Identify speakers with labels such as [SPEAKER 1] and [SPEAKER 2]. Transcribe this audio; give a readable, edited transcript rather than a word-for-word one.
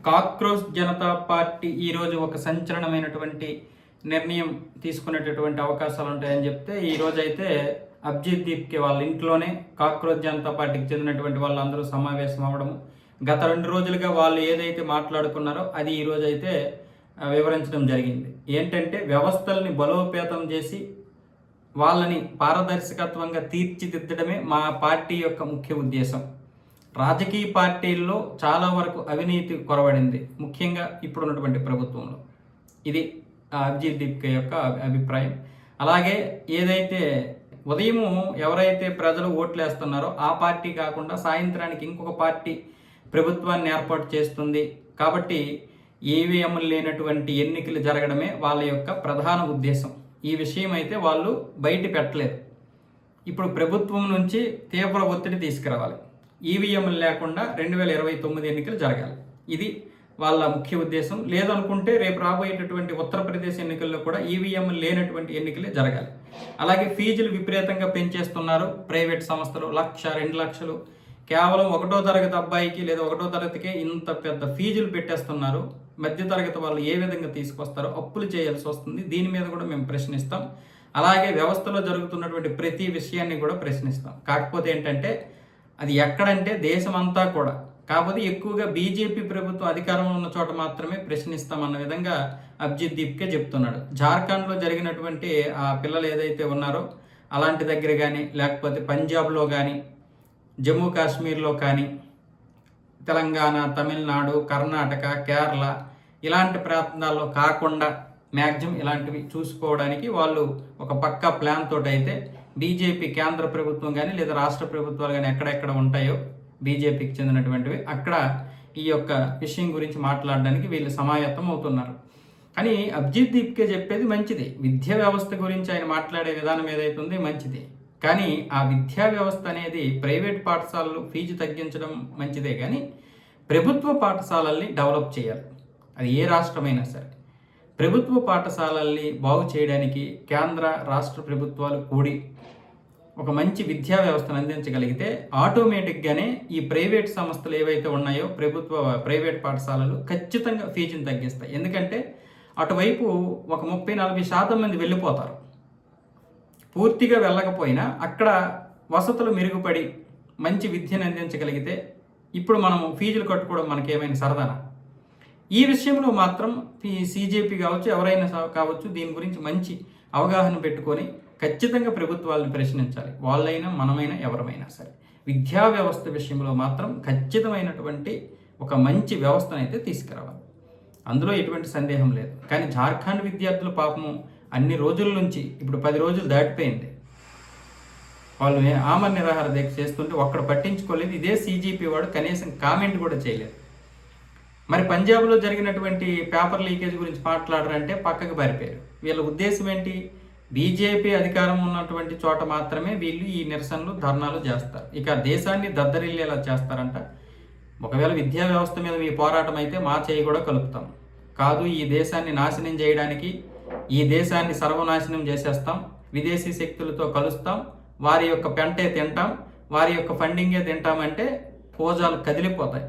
[SPEAKER 1] Cockroach Janata party ఈరోజు ఒక సంచలనమైనటువంటి నిర్ణయం తీసుకునేటటువంటి అవకాశాలు ఉంటాయని చెప్తే ఈరోజు అయితే అభిజిత్ దీప్కి వాళ్ళ ఇంట్లోనే కాక్రోచ్ జనతా పార్టీకి చెందినటువంటి వాళ్ళందరూ సమావేశం అవ్వడము, గత 2 రోజులుగా వాళ్ళు ఏదైతే మాట్లాడుకున్నారో అది ఈరోజు అయితే వివరించడం జరిగింది. ఏంటంటే వ్యవస్థల్ని బలోపేతం చేసి వాళ్ళని పారదర్శకత్వంగా తీర్చిదిద్దడమే మా పార్టీ యొక్క ముఖ్య ఉద్దేశం. రాజకీయ పార్టీల్లో చాలా వరకు అవినీతి కొరవడింది, ముఖ్యంగా ఇప్పుడున్నటువంటి ప్రభుత్వంలో. ఇది అభిజిత్ దీప్కే యొక్క అభిప్రాయం. అలాగే ఏదైతే ఉదయము ఎవరైతే ప్రజలు ఓట్లు వేస్తున్నారో ఆ పార్టీ కాకుండా సాయంత్రానికి ఇంకొక పార్టీ ప్రభుత్వాన్ని ఏర్పాటు చేస్తుంది, కాబట్టి ఈవీఎంలు లేనటువంటి ఎన్నికలు జరగడమే వాళ్ళ యొక్క ప్రధాన ఉద్దేశం. ఈ విషయం అయితే వాళ్ళు బయట పెట్టలేదు. ఇప్పుడు ప్రభుత్వం నుంచి తీవ్ర ఒత్తిడి తీసుకురావాలి, ఈవీఎంలు లేకుండా 2029 ఎన్నికలు జరగాలి. ఇది వాళ్ళ ముఖ్య ఉద్దేశం. లేదనుకుంటే రేపు రాబోయేటటువంటి ఉత్తరప్రదేశ్ ఎన్నికల్లో కూడా ఈవీఎంలు లేనటువంటి ఎన్నికలే జరగాలి. అలాగే ఫీజులు విపరీతంగా పెంచేస్తున్నారు ప్రైవేట్ సంస్థలు. 1,00,000, 2 లక్షలు కేవలం 1వ తరగతి అబ్బాయికి లేదా 1వ తరగతికే ఇంత పెద్ద ఫీజులు పెట్టేస్తున్నారు. మధ్యతరగతి వాళ్ళు ఏ విధంగా తీసుకొస్తారో అప్పులు చేయాల్సి వస్తుంది. దీని మీద కూడా మేము ప్రశ్నిస్తాం. అలాగే వ్యవస్థలో జరుగుతున్నటువంటి ప్రతి విషయాన్ని కూడా ప్రశ్నిస్తాం. కాకపోతే ఏంటంటే అది ఎక్కడంటే దేశమంతా కూడా, కాకపోతే ఎక్కువగా బీజేపీ ప్రభుత్వం అధికారంలో ఉన్న చోట మాత్రమే ప్రశ్నిస్తామన్న విధంగా అభిజిత్ దీప్కే చెప్తున్నాడు. జార్ఖండ్లో జరిగినటువంటి ఆ పిల్లలు ఏదైతే ఉన్నారో అలాంటి దగ్గర కానీ, లేకపోతే పంజాబ్లో కానీ, జమ్మూ కాశ్మీర్లో కానీ, తెలంగాణ, తమిళనాడు, కర్ణాటక, కేరళ ఇలాంటి ప్రాంతాల్లో కాకుండా మ్యాక్సిమం ఇలాంటివి చూసుకోవడానికి వాళ్ళు ఒక పక్కా ప్లాన్ తోటి అయితే బీజేపీ కేంద్ర ప్రభుత్వం కానీ లేదా రాష్ట్ర ప్రభుత్వాలు కానీ ఎక్కడెక్కడ ఉంటాయో బీజేపీకి చెందినటువంటివి అక్కడ ఈ యొక్క విషయం గురించి మాట్లాడడానికి వీళ్ళు సమాయత్తం అవుతున్నారు. కానీ అభిజిత్ దీప్కే చెప్పేది మంచిది. విద్యా వ్యవస్థ గురించి ఆయన మాట్లాడే విధానం ఏదైతే ఉందో మంచిది. కానీ ఆ విద్యా వ్యవస్థ అనేది ప్రైవేట్ పాఠశాలలు ఫీజు తగ్గించడం మంచిదే, కానీ ప్రభుత్వ పాఠశాలల్ని డెవలప్ చేయాలి. అది ఏ రాష్ట్రమైనా సరే ప్రభుత్వ పాఠశాలల్ని బాగు చేయడానికి కేంద్ర రాష్ట్ర ప్రభుత్వాలు కూడి ఒక మంచి విద్యా వ్యవస్థను అందించగలిగితే ఆటోమేటిక్గానే ఈ ప్రైవేట్ సంస్థలు ఏవైతే ఉన్నాయో ప్రైవేట్ పాఠశాలలు ఖచ్చితంగా ఫీజుని తగ్గిస్తాయి. ఎందుకంటే అటువైపు ఒక 30-40% మంది వెళ్ళిపోతారు. పూర్తిగా వెళ్ళకపోయినా అక్కడ వసతులు మెరుగుపడి మంచి విద్యను అందించగలిగితే ఇప్పుడు మనం ఫీజులు కట్టుకోవడం మనకేమైనా సరదానా? ఈ విషయంలో మాత్రం సీజేపీ కావచ్చు, ఎవరైనా కావచ్చు, దీని గురించి మంచి అవగాహన పెట్టుకొని ఖచ్చితంగా ప్రభుత్వాలను ప్రశ్నించాలి. వాళ్ళైనా మనమైనా ఎవరమైనా సరే విద్యా వ్యవస్థ విషయంలో మాత్రం ఖచ్చితమైనటువంటి ఒక మంచి వ్యవస్థను అయితే తీసుకురావాలి. అందులో ఎటువంటి సందేహం లేదు. కానీ జార్ఖండ్ విద్యార్థులు పాపము అన్ని రోజుల నుంచి ఇప్పుడు 10 రోజులు దాటిపోయింది. వాళ్ళు ఆమరణ నిరాహార దీక్ష చేస్తుంటే ఒక్కడ పట్టించుకోలేదు. ఇదే సీజీపీ వాడు కనీసం కామెంట్ కూడా చేయలేదు. మరి పంజాబ్లో జరిగినటువంటి పేపర్ లీకేజ్ గురించి మాట్లాడరంటే పక్కకు పారిపోయారు. వీళ్ళ ఉద్దేశం ఏంటి? బీజేపీ అధికారం ఉన్నటువంటి చోట మాత్రమే వీళ్ళు ఈ నిరసనలు, ధర్నాలు చేస్తారు. ఇక దేశాన్ని దద్దరిల్లేలా చేస్తారంట. ఒకవేళ విద్యా వ్యవస్థ మీద మీ పోరాటం అయితే మా చేయి కూడా కలుపుతాం. కాదు, ఈ దేశాన్ని నాశనం చేయడానికి, ఈ దేశాన్ని సర్వనాశనం చేసేస్తాం, విదేశీ శక్తులతో కలుస్తాం, వారి యొక్క పెంటే తింటాం, వారి యొక్క ఫండింగే తింటామంటే పోజాలు కదిలిపోతాయి.